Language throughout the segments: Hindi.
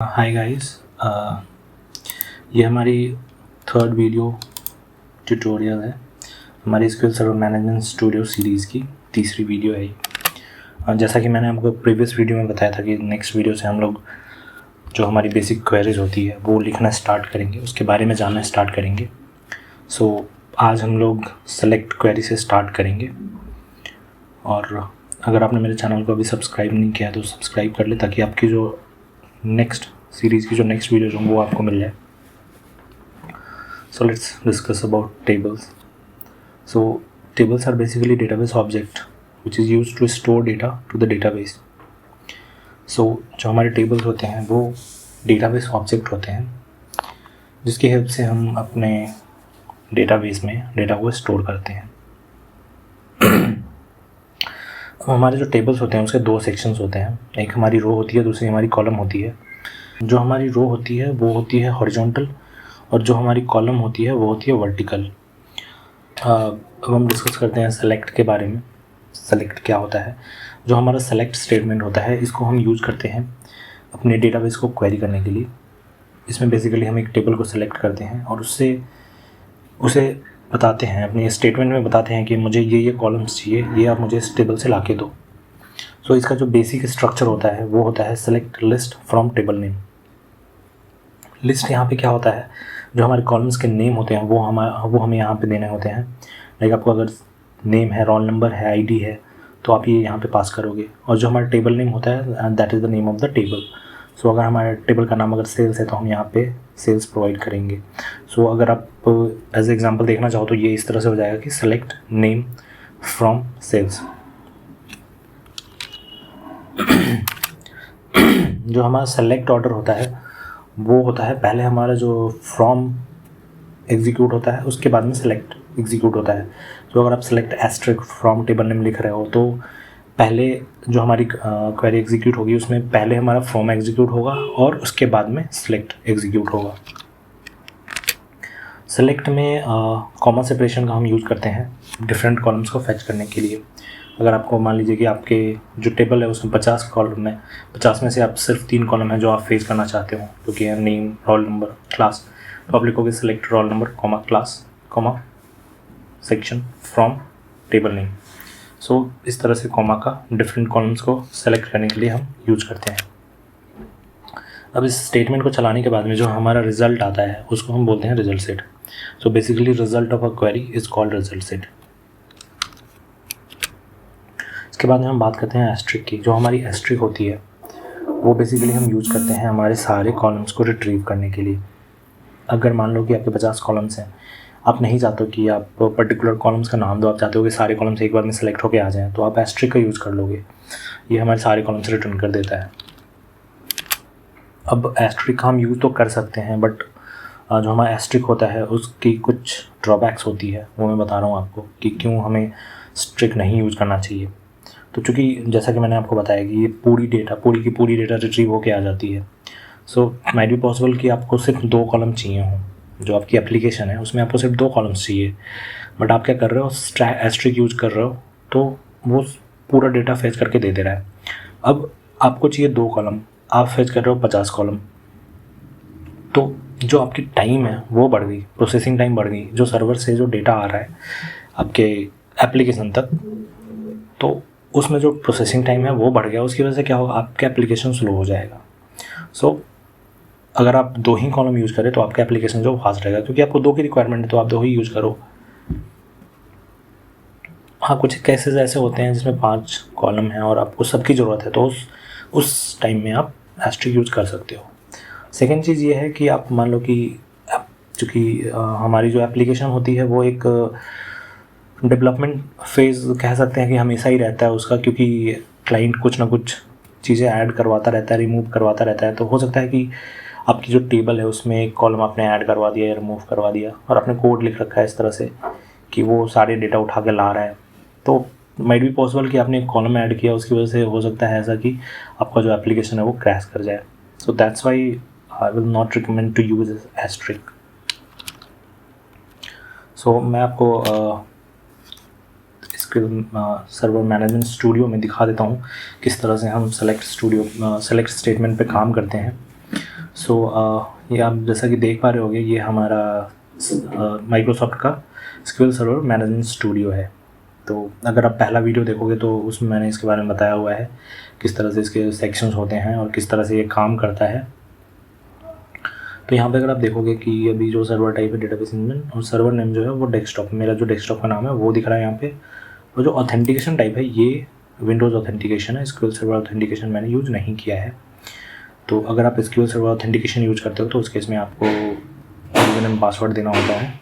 हाय गाइस, ये हमारी थर्ड वीडियो ट्यूटोरियल है। हमारी SQL server management studio series की तीसरी वीडियो है ये। जैसा कि मैंने आपको प्रीवियस वीडियो में बताया था कि नेक्स्ट वीडियो से हम लोग जो हमारी बेसिक क्वेरीज होती है वो लिखना स्टार्ट करेंगे, उसके बारे में जानना स्टार्ट करेंगे। आज हम लोग सेलेक्ट क्वेरी से स्टार्ट करेंगे। और अगर आपने मेरे चैनल को अभी सब्सक्राइब नहीं किया तो सब्सक्राइब कर ले, ताकि आपकी जो नेक्स्ट सीरीज़ की जो नेक्स्ट वीडियोज होंगे वो आपको मिल जाए। So let's discuss about tables. So tables are basically database object which is used to store data to the database. So जो हमारे tables होते हैं वो database object होते हैं जिसकी हेल्प से हम अपने database में डेटा को स्टोर करते हैं। अब हमारे जो tables होते हैं उसके दो sections होते हैं, एक हमारी रो होती है, दूसरी हमारी कॉलम होती है। जो हमारी रो होती है वो होती है हॉरिजॉन्टल और जो हमारी कॉलम होती है वो होती है वर्टिकल। अब हम डिस्कस करते हैं सेलेक्ट के बारे में। सेलेक्ट क्या होता है? जो हमारा सेलेक्ट स्टेटमेंट होता है इसको हम यूज़ करते हैं अपने डेटाबेस को क्वेरी करने के लिए। इसमें बेसिकली हम एक टेबल को सेलेक्ट करते हैं और उसे बताते हैं, अपने स्टेटमेंट में बताते हैं कि मुझे ये कॉलम्स चाहिए, ये आप मुझे इस टेबल से ला के दो। सो इसका जो बेसिक स्ट्रक्चर होता है वो होता है select list from table name. List यहाँ पे क्या होता है, जो हमारे कॉलम्स के नेम होते हैं वो हमें यहाँ पे देने होते हैं। लाइक आपको अगर नेम है, रोल नंबर है, आईडी है, तो आप ये यहाँ पे पास करोगे। और जो हमारा टेबल नेम होता है that is the name of the table. So अगर हमारे टेबल का नाम अगर सेल्स है तो हम यहाँ पे सेल्स प्रोवाइड करेंगे। सो अगर आप एज एग्जांपल देखना चाहो तो ये इस तरह से हो जाएगा कि सेलेक्ट नेम फ्रॉम सेल्स। जो हमारा सेलेक्ट ऑर्डर होता है वो होता है, पहले हमारा जो फ्रॉम एग्जीक्यूट होता है उसके बाद में सेलेक्ट एग्जीक्यूट होता है। तो अगर आप select asterisk from table name लिख रहे हो तो पहले जो हमारी क्वेरी एग्जीक्यूट होगी उसमें पहले हमारा फ्रॉम एग्जीक्यूट होगा और उसके बाद में सेलेक्ट एग्जीक्यूट होगा। सेलेक्ट में कॉमा सेपरेशन का हम यूज़ करते हैं डिफरेंट कॉलम्स को फैच करने के लिए। अगर आपको मान लीजिए कि आपके जो टेबल है उसमें 50 कॉलम है, 50 में से आप सिर्फ 3 कॉलम है जो आप फेच करना चाहते हो, जो कि है नेम, रोल नंबर, क्लास, तो आप लिखोगे select roll number, comma class, comma section from table name. So इस तरह से कॉमा का डिफरेंट कॉलम्स को सेलेक्ट करने के लिए हम यूज करते हैं। अब इस स्टेटमेंट को चलाने के बाद में जो हमारा रिजल्ट आता है उसको हम बोलते हैं result set. So basically result of a query is called result set. इसके बाद में हम बात करते हैं एस्ट्रिक की। जो हमारी एस्ट्रिक होती है वो बेसिकली हम यूज़ करते हैं हमारे सारे कॉलम्स को रिट्रीव करने के लिए। अगर मान लो कि आपके 50 कॉलम्स हैं, आप नहीं चाहते कि आप पर्टिकुलर कॉलम्स का नाम दो, आप चाहते हो कि सारे कॉलम्स एक बार में सेलेक्ट होकर आ जाएं, तो आप एस्ट्रिक का यूज़ कर लोगे। ये हमारे सारे कॉलम्स रिटर्न कर देता है। अब एस्ट्रिक का हम यूज़ तो कर सकते हैं, बट जो हमारा एस्ट्रिक होता है उसकी कुछ ड्रॉबैक्स होती है, वो मैं बता रहा हूँ आपको कि क्यों हमें स्ट्रिक नहीं यूज़ करना चाहिए। तो चूँकि जैसा कि मैंने आपको बताया कि ये पूरी की पूरी डेटा रिट्रीव होके आ जाती है। सो माइट बी पॉसिबल कि आपको सिर्फ 2 कॉलम चाहिए हों, जो आपकी एप्लीकेशन है उसमें आपको सिर्फ 2 कॉलम्स चाहिए, बट आप क्या कर रहे हो, एस्ट्रिक यूज़ कर रहे हो तो वो पूरा डेटा फेच करके दे रहा है। अब आपको चाहिए 2 कॉलम, आप फेच कर रहे हो 50 कॉलम, तो जो आपकी टाइम है वो बढ़ गई, प्रोसेसिंग टाइम बढ़ गई। जो सर्वर से जो डेटा आ रहा है आपके एप्लीकेशन तक, तो उसमें जो प्रोसेसिंग टाइम है वो बढ़ गया। उसकी वजह से क्या होगा, आपका एप्लीकेशन स्लो हो जाएगा। सो अगर आप 2 ही कॉलम यूज़ करें तो आपका एप्लीकेशन जो फास्ट रहेगा, क्योंकि आपको 2 की रिक्वायरमेंट है तो आप 2 ही यूज़ करो। हाँ, कुछ केसेस ऐसे होते हैं जिसमें 5 कॉलम है और आपको सबकी ज़रूरत है, तो उस टाइम में आप एस्ट्रिक यूज़ कर सकते हो। सेकेंड चीज़ ये है कि आप मान लो कि चूँकि हमारी जो एप्लीकेशन होती है वो एक डेवलपमेंट फेज़ कह सकते हैं कि हमेशा ही रहता है उसका, क्योंकि क्लाइंट कुछ ना कुछ चीज़ें ऐड करवाता रहता है, रिमूव करवाता रहता है। तो हो सकता है कि आपकी जो टेबल है उसमें एक कॉलम आपने ऐड करवा दिया या रिमूव करवा दिया और आपने कोड लिख रखा है इस तरह से कि वो सारे डेटा उठा के ला रहा है, तो माइट बी पॉसिबल कि आपने एक कॉलम ऐड किया, उसकी वजह से हो सकता है ऐसा कि आपका जो एप्लीकेशन है वो क्रैश कर जाए। So that's why I will not recommend to use asterisk. So मैं आपको सर्वर मैनेजमेंट स्टूडियो में दिखा देता हूँ किस तरह से हम सेलेक्ट स्टेटमेंट पे काम करते हैं। सो ये आप जैसा कि देख पा रहे होगे, ये हमारा माइक्रोसॉफ्ट का SQL सर्वर मैनेजमेंट स्टूडियो है। तो अगर आप पहला वीडियो देखोगे तो उसमें मैंने इसके बारे में बताया हुआ है, किस तरह से इसके सेक्शंस होते हैं और किस तरह से ये काम करता है। तो यहाँ पे अगर आप देखोगे कि अभी जो सर्वर टाइप है डेटाबेस इंजन, और सर्वर नेम जो है वो डेस्कटॉप, मेरा जो डेस्कटॉप का नाम है वो दिख रहा है यहाँ पे। और जो ऑथेंटिकेशन टाइप है ये विंडोज़ ऑथेंटिकेशन है, SQL सर्वर ऑथेंटिकेशन मैंने यूज़ नहीं किया है। तो अगर आप SQL सर्वर ऑथेंटिकेशन यूज़ करते हो तो उस केस में आपको यूज़र नेम पासवर्ड देना होता है।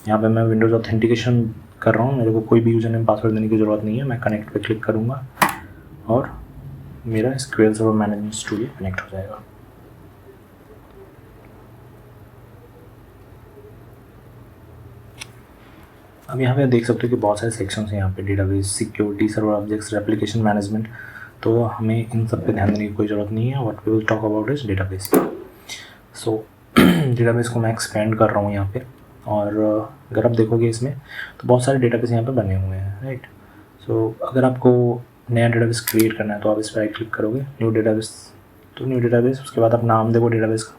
यहाँ पे मैं विंडोज़ ऑथेंटिकेशन कर रहा हूँ, मेरे को कोई भी यूज़र नेम पासवर्ड देने की ज़रूरत नहीं है। मैं कनेक्ट पे क्लिक करूँगा और मेरा SQL server management studio connect हो जाएगा। अब यहाँ पे देख सकते हो कि बहुत सारे सेक्शंस हैं यहाँ पे, database, security, server objects, application management. तो हमें इन सब पे ध्यान देने की कोई ज़रूरत नहीं है। What we will talk about is database. So database को मैं एक्सपेंड कर रहा हूँ यहाँ पे, और अगर आप देखोगे इसमें तो बहुत सारे डेटाबेस यहाँ पे बने हुए हैं, राइट। सो अगर आपको नया डेटाबेस क्रिएट करना है तो आप इस पर राइट क्लिक करोगे, न्यू डेटाबेस। तो न्यू डेटाबेस, उसके बाद आप नाम देखो डेटाबेस का।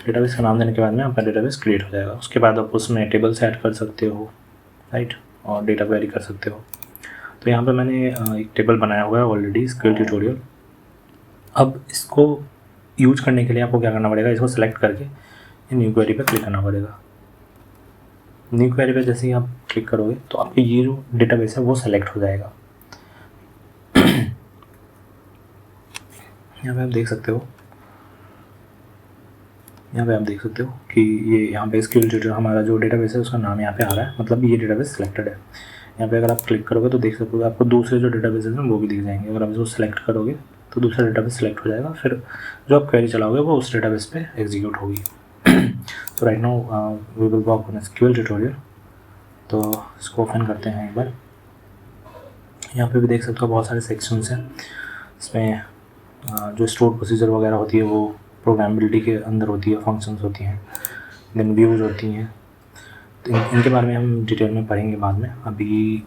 डेटाबेस का नाम देने के बाद में आपका डेटाबेस क्रिएट हो जाएगा। उसके बाद आप उसमें टेबल्स ऐड कर सकते हो, राइट, और डेटा क्वेरी कर सकते हो। तो यहाँ पे मैंने एक टेबल बनाया हुआ है ऑलरेडी, SQL ट्यूटोरियल। अब इसको यूज करने के लिए आपको क्या करना पड़ेगा, इसको सेलेक्ट करके न्यू क्वेरी पे क्लिक करना पड़ेगा। न्यू क्वेरी पे जैसे ही आप क्लिक करोगे तो आपके ये जो डेटाबेस है वो सेलेक्ट हो जाएगा। यहाँ पे आप देख सकते हो, कि ये यहाँ पे SQL ट्यूटोरियल हमारा जो डेटाबेस है उसका नाम यहाँ पे आ रहा है, मतलब ये डेटाबेस सिलेक्टेड है। यहाँ पे अगर आप क्लिक करोगे तो देख सकते हो आपको दूसरे जो डेटाबेस हैं वो भी दिख जाएंगे। अगर आप इसको सेलेक्ट करोगे तो दूसरा डेटाबेस सेलेक्ट हो जाएगा, फिर जो आप क्वेरी चलाओगे वो उस डेटाबेस पे एग्जीक्यूट होगी। तो right now we will work on SQL tutorial. तो इसको ओपन करते हैं एक बार। यहाँ पे भी देख सकते हो बहुत सारे सेक्शंस हैं। इसमें जो स्टोर प्रोसीजर वगैरह होती है वो प्रोग्रामेबिलिटी के अंदर होती है, फंक्शंस होती हैं, देन व्यूज़ होती हैं। तो इनके बारे में हम डिटेल में पढ़ेंगे बाद में। अभी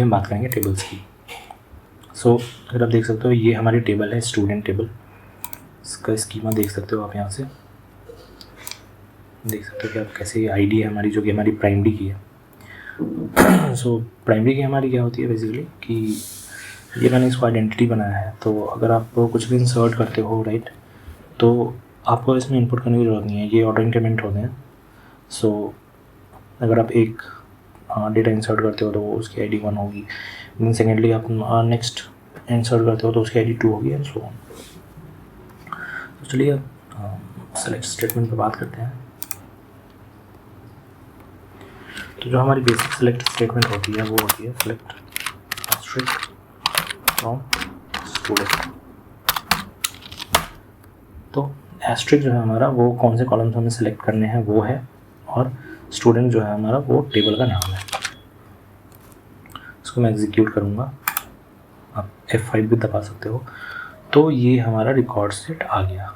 हम बात करेंगे टेबल्स की। सो अगर आप देख सकते हो ये हमारी टेबल है, स्टूडेंट टेबल। इसका स्कीमा देख सकते हो आप, यहाँ से देख सकते हो कि आप कैसे आईडी है हमारी, जो कि हमारी प्राइमरी की है। सो प्राइमरी की हमारी क्या होती है बेसिकली कि ये मैंने इसको आइडेंटिटी बनाया है। तो अगर आप कुछ भी इंसर्ट करते हो, राइट, तो आपको इसमें इनपुट करने की ज़रूरत नहीं है, ये ऑटो इंक्रीमेंट होते हैं। सो अगर आप एक डेटा इंसर्ट करते हो तो उसकी आईडी 1 होगी, देन सेकेंडली आप नेक्स्ट इंसर्ट करते हो तो उसकी आईडी 2 होगी, एंड सो ऑन। तो चलिए अब सेलेक्ट स्टेटमेंट पर बात करते हैं। तो जो हमारी बेसिक सेलेक्ट स्टेटमेंट होती है वो होती है सेलेक्ट एस्ट्रिक्ट फ्रॉम स्टूडेंट। तो एस्ट्रिक्ट जो है हमारा वो कौन से कॉलम्स हमें सेलेक्ट करने हैं वो है, और स्टूडेंट जो है हमारा वो टेबल का नाम है। इसको मैं एग्जीक्यूट करूँगा, आप F5 भी दबा सकते हो। तो ये हमारा रिकॉर्ड सेट आ गया,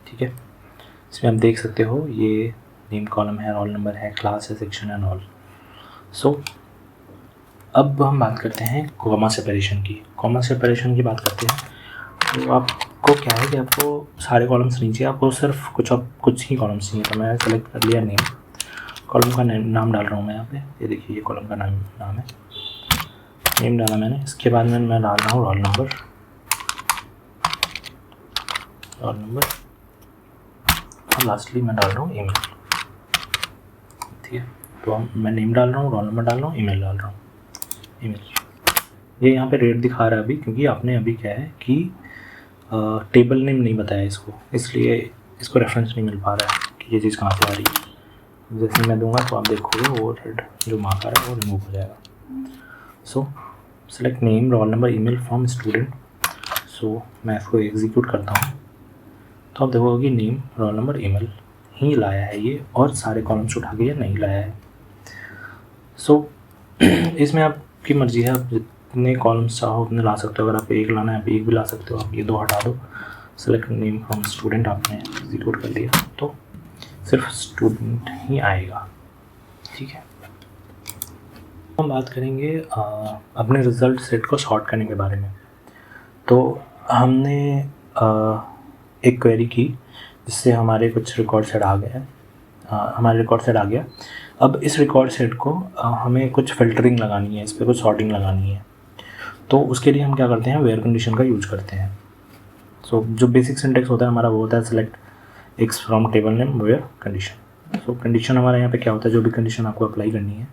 ठीक है। इसमें आप देख सकते हो ये नेम कॉलम है, रोल नंबर है, क्लास है, सेक्शन है, ऑल। सो अब हम बात करते हैं कॉमा सेपरेशन की। कॉमा सेपरेशन की बात करते हैं तो आपको क्या है कि आपको सारे कॉलम्स नहीं चाहिए, आपको सिर्फ कुछ ही कॉलम्स चाहिए। तो मैं सेलेक्ट कर लिया नेम, कॉलम का नाम डाल रहा हूँ मैं यहाँ पे। ये देखिए ये कॉलम का नाम है, नेम डाला मैंने। इसके बाद में मैं डाल रहा हूँ रोल नंबर, और लास्टली मैं डाल रहा हूँ ईमेल, ठीक है। तो मैं नेम डाल रहा हूँ, रोल नंबर डाल रहा हूँ, ईमेल डाल रहा हूँ। ये यहाँ पे रेट दिखा रहा है अभी, क्योंकि आपने अभी क्या है कि टेबल नेम नहीं बताया इसको, इसलिए इसको रेफरेंस नहीं मिल पा रहा है कि ये चीज़ कहाँ से आ रही है। जैसे मैं दूंगा तो आप देखोगे वो रेड जो मार्क आ रहा है वो रिमूव हो जाएगा। So select name, roll number, email from student. So मैं इसको एग्जीक्यूट करता हूँ तो आप देखोगे कि नेम, रोल नंबर, ईमेल ही लाया है ये, और सारे कॉलम्स उठा के ये नहीं लाया है। सो इसमें आपकी मर्जी है, आप जितने कॉलम्स चाहो उतने ला सकते हो। अगर आप एक लाना है आप एक भी ला सकते हो, आप ये 2 हटा दो। सेलेक्ट नेम फ्रॉम स्टूडेंट आपने एग्जीक्यूट कर दिया तो सिर्फ स्टूडेंट ही आएगा, ठीक है। हम बात करेंगे अपने रिज़ल्ट सेट को सॉर्ट करने के बारे में। तो हमने एक क्वेरी की जिससे हमारे कुछ रिकॉर्ड सेट आ गए हैं, हमारे रिकॉर्ड सेट आ गया। अब इस रिकॉर्ड सेट को हमें कुछ फ़िल्टरिंग लगानी है, इस पर कुछ सॉर्टिंग लगानी है। तो उसके लिए हम क्या करते हैं, वेयर कंडीशन का यूज करते हैं। सो जो बेसिक सिंटेक्स होता है हमारा वो होता है select x from table name where condition. So condition हमारा यहाँ पे क्या होता है, जो भी कंडीशन आपको अप्लाई करनी है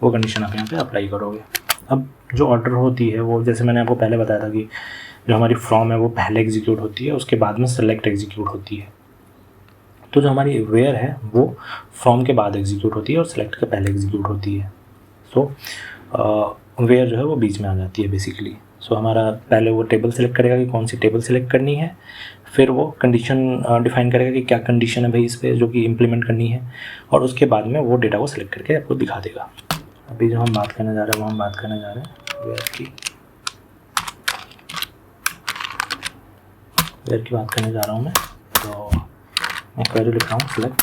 वो कंडीशन आप यहाँ पे अप्लाई करोगे। अब जो ऑर्डर होती है वो, जैसे मैंने आपको पहले बताया था कि जो हमारी फ्रॉम है वो पहले एग्जीक्यूट होती है, उसके बाद में सेलेक्ट एग्जीक्यूट होती है। तो जो हमारी वेयर है वो फ्रॉम के बाद एग्जीक्यूट होती है और सेलेक्ट के पहले एग्जीक्यूट होती है। सो वेयर जो है वो बीच में आ जाती है बेसिकली। सो हमारा पहले वो टेबल सेलेक्ट करेगा कि कौन सी टेबल सेलेक्ट करनी है, फिर वो कंडीशन डिफाइन करेगा कि क्या कंडीशन है भाई इस पर जो कि इम्प्लीमेंट करनी है, और उसके बाद में वो डेटा को सेलेक्ट करके आपको दिखा देगा। अभी जो हम बात करने जा रहे हैं वो हम बात करने जा रहे हैं वेयर की बात करने जा रहा हूँ मैं। तो मैं क्वेरी लिख रहा हूँ select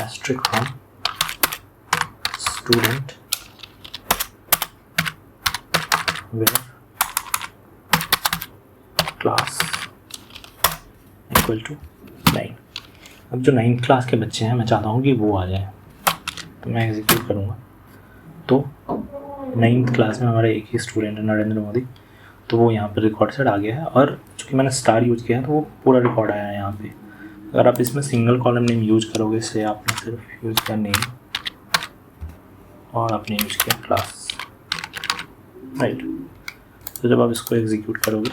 asterisk from student where class equal to 9। अब जो 9th क्लास के बच्चे हैं मैं चाहता हूँ कि वो आ जाएं, तो मैं एग्जीक्यूट करूँगा। तो 9th क्लास में हमारा एक ही स्टूडेंट है, नरेंद्र मोदी, तो वो यहाँ पर रिकॉर्ड सेट आ गया है। और चूँकि मैंने स्टार यूज़ किया है तो वो पूरा रिकॉर्ड आया है यहाँ पे। अगर आप इसमें सिंगल कॉलम नेम यूज़ करोगे, से आपने सिर्फ यूज़ किया नेम और आपने यूज़ किया क्लास, राइट। तो जब आप इसको एग्जीक्यूट करोगे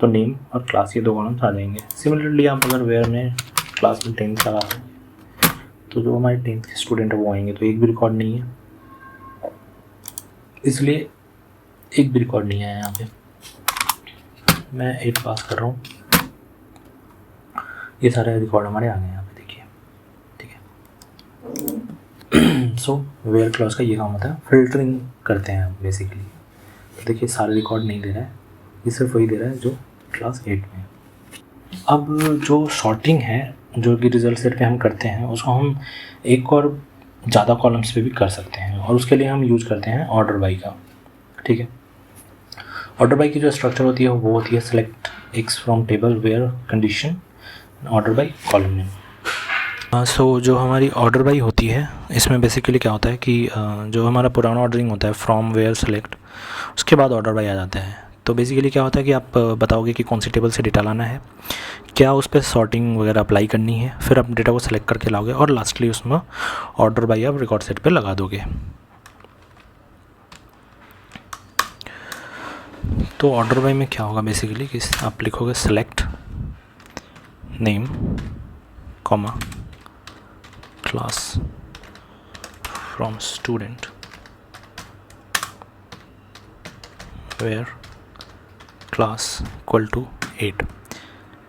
तो नेम और क्लास ये दो कॉलम्स आ जाएंगे। सिमिलरली आप अगर वेयर में क्लास में 10th लगा तो जो हमारे 10th के स्टूडेंट है वो आएंगे, तो एक भी रिकॉर्ड नहीं है, इसलिए एक भी रिकॉर्ड नहीं आया यहाँ पे। मैं 8 पास कर रहा हूँ, ये सारे रिकॉर्ड हमारे आ गए यहाँ पे, देखिए, ठीक है। सो वेयर क्लॉज का ये काम होता है, फिल्टरिंग करते हैं हम बेसिकली। तो देखिए सारे रिकॉर्ड नहीं दे रहा है, ये सिर्फ वही दे रहा है जो क्लास 8 में। अब जो सॉर्टिंग है जो कि रिजल्ट सेट पे हम करते हैं, उसको हम एक और ज़्यादा कॉलम्स पे भी कर सकते हैं, और उसके लिए हम यूज़ करते हैं ऑर्डर बाई का, ठीक है। ऑर्डर बाई की जो स्ट्रक्चर होती है वो होती है select x from table where condition order by column name. So जो हमारी ऑर्डर बाई होती है इसमें बेसिकली क्या होता है कि जो हमारा पुराना ऑर्डरिंग होता है फ्रॉम वेयर सेलेक्ट, उसके बाद ऑर्डर बाई आ जाता है। तो बेसिकली क्या होता है कि आप बताओगे कि कौन सी टेबल से डेटा लाना है, क्या उस पर सॉर्टिंग वगैरह अप्लाई करनी है, फिर आप डेटा को सेलेक्ट करके लाओगे और लास्टली उसमें ऑर्डर बाई आप रिकॉर्ड सेट पे लगा दोगे। तो ऑर्डर बाई में क्या होगा बेसिकली कि आप लिखोगे select name comma class from student where class equal to 8।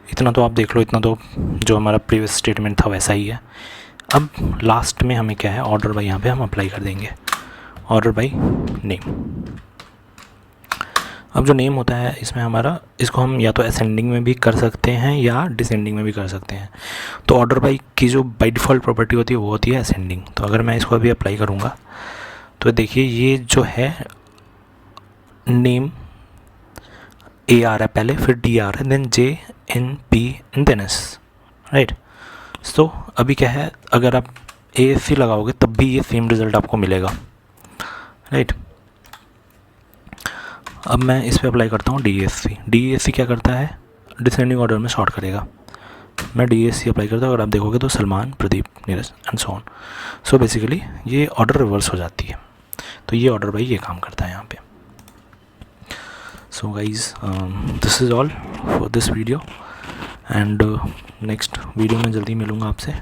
इतना तो आप देख लो, इतना तो जो हमारा प्रीवियस स्टेटमेंट था वैसा ही है। अब लास्ट में हमें क्या है, ऑर्डर बाई यहाँ पे हम अप्लाई कर देंगे, ऑर्डर बाई नेम। अब जो नेम होता है इसमें हमारा, इसको हम या तो असेंडिंग में भी कर सकते हैं या डिसेंडिंग में भी कर सकते हैं। तो ऑर्डर बाई की जो बाई डिफ़ॉल्ट प्रॉपर्टी होती है वो होती है असेंडिंग। तो अगर मैं इसको अभी अप्लाई करूँगा तो देखिए ये जो है नेम ए आ रहा है पहले, फिर डी आ रहा है, then J N P and then S, right. तो अभी क्या है, अगर आप ए एस सी लगाओगे तब भी ये सेम रिज़ल्ट आपको मिलेगा, राइट। अब मैं इस पर अप्लाई करता हूँ D S C. D S C क्या करता है, डिसेंडिंग ऑर्डर में सॉर्ट करेगा। मैं डी एस सी अप्लाई करता हूँ, अगर आप देखोगे तो Salman, Pradeep, Neeraj and so on. So basically ये ऑर्डर रिवर्स हो जाती है। तो ये ऑर्डर बाई ये काम करता है यहाँ पे। So guys this is all for this video, and next video में जल्दी मिलूँगा आपसे।